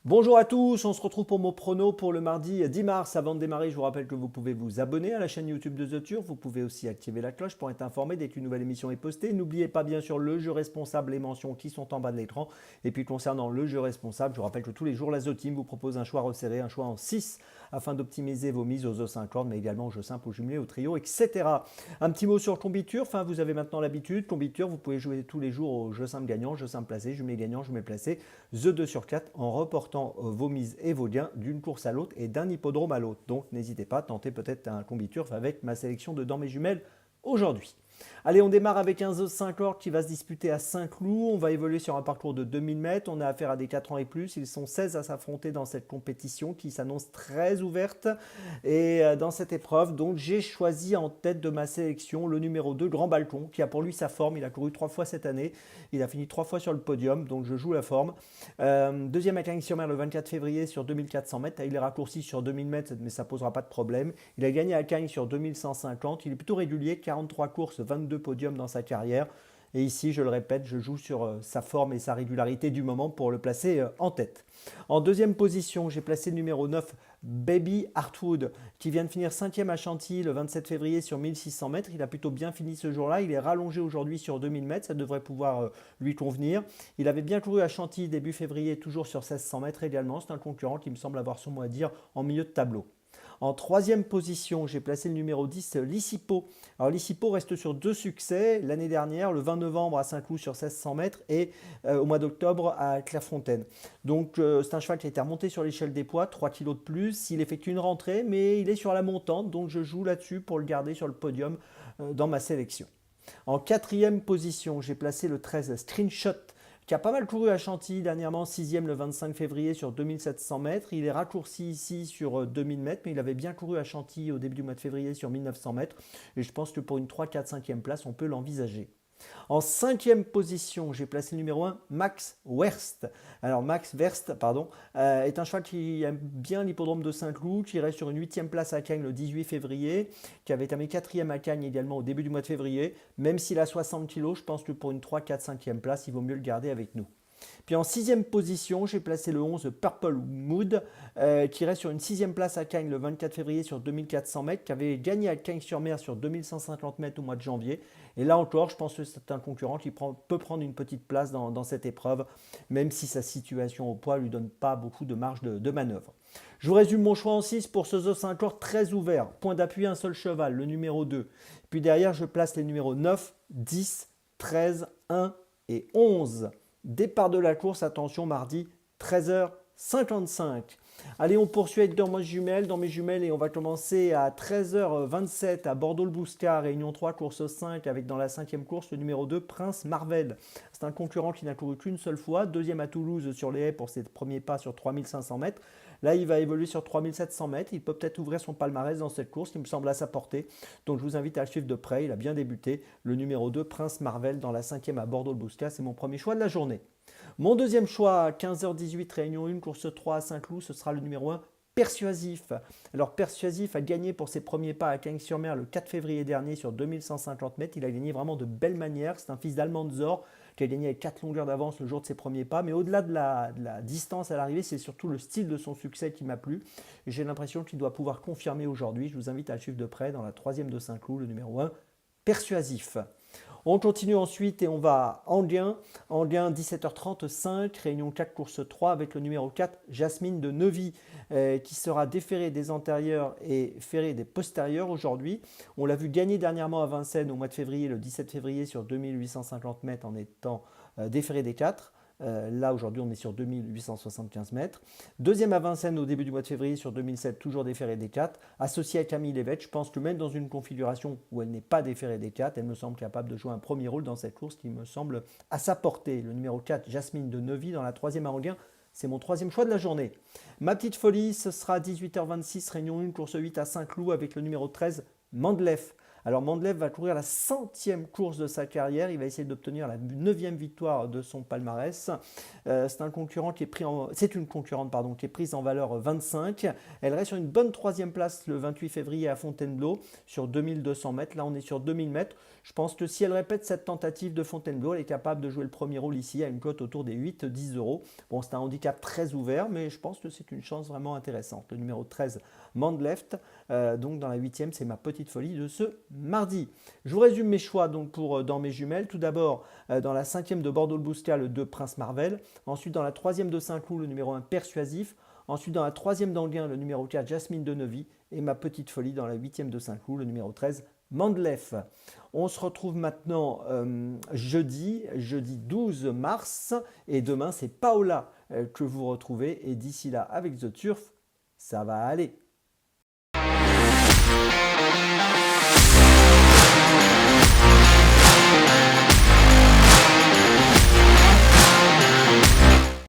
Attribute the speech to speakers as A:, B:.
A: Bonjour à tous, on se retrouve pour mon prono pour le mardi 10 mars. Avant de démarrer, je vous rappelle que vous pouvez vous abonner à la chaîne YouTube de The Turf. Vous pouvez aussi activer la cloche pour être informé dès qu'une nouvelle émission est postée. N'oubliez pas bien sûr le jeu responsable, les mentions qui sont en bas de l'écran. Et puis concernant le jeu responsable, je vous rappelle que tous les jours, la The Team vous propose un choix resserré, un choix en 6 afin d'optimiser vos mises aux os 5 cordes, mais également aux jeux simples, aux jumelés, au trio, etc. Un petit mot sur Combitur, enfin vous avez maintenant l'habitude. Combitur, vous pouvez jouer tous les jours aux jeux simples gagnants, jeux simples placés, jumelés gagnants, jumelés placés, The 2 sur 4 en reportant vos mises et vos gains d'une course à l'autre et d'un hippodrome à l'autre. Donc n'hésitez pas, tentez peut-être un combiturf avec ma sélection de dans mes jumelles aujourd'hui. Allez, on démarre avec un The 5 cordes qui va se disputer à Saint-Cloud. On va évoluer sur un parcours de 2000 mètres. On a affaire à des 4 ans et plus. Ils sont 16 à s'affronter dans cette compétition qui s'annonce très ouverte. Et dans cette épreuve, donc j'ai choisi en tête de ma sélection le numéro 2, Grand Balcon, qui a pour lui sa forme. Il a couru 3 fois cette année. Il a fini 3 fois sur le podium, donc je joue la forme. Deuxième à Cagnes-sur-Mer le 24 février sur 2400 mètres. Il est raccourci sur 2000 mètres, mais ça ne posera pas de problème. Il a gagné à Cagnes sur 2150. Il est plutôt régulier, 43 courses, 22 podiums dans sa carrière. Et ici, je le répète, je joue sur sa forme et sa régularité du moment pour le placer en tête. En deuxième position, j'ai placé le numéro 9, Baby Hartwood, qui vient de finir 5e à Chantilly le 27 février sur 1600 mètres. Il a plutôt bien fini ce jour-là. Il est rallongé aujourd'hui sur 2000 mètres. Ça devrait pouvoir lui convenir. Il avait bien couru à Chantilly début février, toujours sur 1600 mètres également. C'est un concurrent qui me semble avoir son mot à dire en milieu de tableau. En troisième position, j'ai placé le numéro 10, Lisipo. Alors Lisipo reste sur 2 succès l'année dernière, le 20 novembre à Saint-Cloud sur 1600 mètres et au mois d'octobre à Clairefontaine. Donc c'est un cheval qui a été remonté sur l'échelle des poids, 3 kilos de plus. Il effectue une rentrée, mais il est sur la montante, donc je joue là-dessus pour le garder sur le podium dans ma sélection. En quatrième position, j'ai placé le 13 Screenshot qui a pas mal couru à Chantilly dernièrement, 6e le 25 février sur 2700 mètres. Il est raccourci ici sur 2000 mètres, mais il avait bien couru à Chantilly au début du mois de février sur 1900 mètres. Et je pense que pour une 3, 4, 5e place, on peut l'envisager. En cinquième position, j'ai placé le numéro 1, Max Werst. Alors Max Werst, pardon, est un cheval qui aime bien l'hippodrome de Saint-Cloud, qui reste sur une 8e place à Cagnes le 18 février, qui avait terminé 4e à Cagnes également au début du mois de février. Même s'il a 60 kg, je pense que pour une 3, 4, 5e place, il vaut mieux le garder avec nous. Puis en sixième position, j'ai placé le 11 Purple Mood, qui reste sur une sixième place à Cagnes le 24 février sur 2400 mètres, qui avait gagné à Cagnes-sur-Mer sur 2150 mètres au mois de janvier. Et là encore, je pense que c'est un concurrent qui peut prendre une petite place dans cette épreuve, même si sa situation au poids ne lui donne pas beaucoup de marge de manœuvre. Je vous résume mon choix en 6 pour ce The 5 corps très ouvert. Point d'appui, un seul cheval, le numéro 2. Puis derrière, je place les numéros 9, 10, 13, 1 et 11. Départ de la course, attention, mardi 13h55. Allez, on poursuit avec dans mes jumelles et on va commencer à 13h27 à Bordeaux-le-Bouscat, Réunion 3, course 5, avec dans la 5e course le numéro 2, Prince Marvel. C'est un concurrent qui n'a couru qu'une seule fois, deuxième à Toulouse sur les haies pour ses premiers pas sur 3500 mètres. Là, il va évoluer sur 3700 mètres. Il peut peut-être ouvrir son palmarès dans cette course qui me semble à sa portée. Donc, je vous invite à le suivre de près. Il a bien débuté. Le numéro 2, Prince Marvel, dans la 5e à Bordeaux-le-Bouscat. C'est mon premier choix de la journée. Mon deuxième choix, à 15h18, Réunion 1, course 3 à Saint-Cloud, ce sera le numéro 1, Persuasif. Alors Persuasif a gagné pour ses premiers pas à Cagnes-sur-Mer le 4 février dernier sur 2150 mètres. Il a gagné vraiment de belle manière. C'est un fils d'Almanzor qui a gagné avec 4 longueurs d'avance le jour de ses premiers pas. Mais au-delà de la distance à l'arrivée, c'est surtout le style de son succès qui m'a plu. J'ai l'impression qu'il doit pouvoir confirmer aujourd'hui. Je vous invite à le suivre de près dans la 3e de Saint-Cloud, le numéro 1, Persuasif. On continue ensuite et on va à Anguin. Anguin, 17h35, Réunion 4, course 3 avec le numéro 4, Jasmine de Neuvy, qui sera déférée des antérieurs et ferrée des postérieurs aujourd'hui. On l'a vu gagner dernièrement à Vincennes au mois de février, le 17 février sur 2850 mètres en étant déférée des 4. Là, aujourd'hui, on est sur 2875 mètres. Deuxième à Vincennes au début du mois de février sur 2007, toujours déférée des 4. Associée à Camille Lévesque, je pense que même dans une configuration où elle n'est pas déférée des 4, elle me semble capable de jouer un premier rôle dans cette course qui me semble à sa portée. Le numéro 4, Jasmine de Neuvy, dans la 3e à Anguin. C'est mon 3e choix de la journée. Ma petite folie, ce sera 18h26, Réunion 1, course 8 à Saint-Cloud avec le numéro 13, Mandlef. Alors Mandlev va courir la 100e course de sa carrière, il va essayer d'obtenir la 9e victoire de son palmarès. C'est une concurrente pardon, qui est prise en valeur 25. Elle reste sur une bonne 3e place le 28 février à Fontainebleau sur 2200 mètres. Là on est sur 2000 mètres. Je pense que si elle répète cette tentative de Fontainebleau, elle est capable de jouer le premier rôle ici à une cote autour des 8-10 euros. Bon, c'est un handicap très ouvert, mais je pense que c'est une chance vraiment intéressante. Le numéro 13, Mandleft, donc dans la 8e, c'est ma petite folie de ce mardi. Je vous résume mes choix donc dans mes jumelles. Tout d'abord, dans la 5e de Bordeaux-le-Bouscat, le 2 Prince Marvel. Ensuite, dans la 3e de Saint-Cloud, le numéro 1 Persuasif. Ensuite, dans la 3e d'Anguin, le numéro 4 Jasmine de Neuvy. Et ma petite folie dans la 8e de Saint-Cloud, le numéro 13 Mandlef. On se retrouve maintenant jeudi 12 mars. Et demain, c'est Paola que vous retrouvez. Et d'ici là, avec The Turf, ça va aller.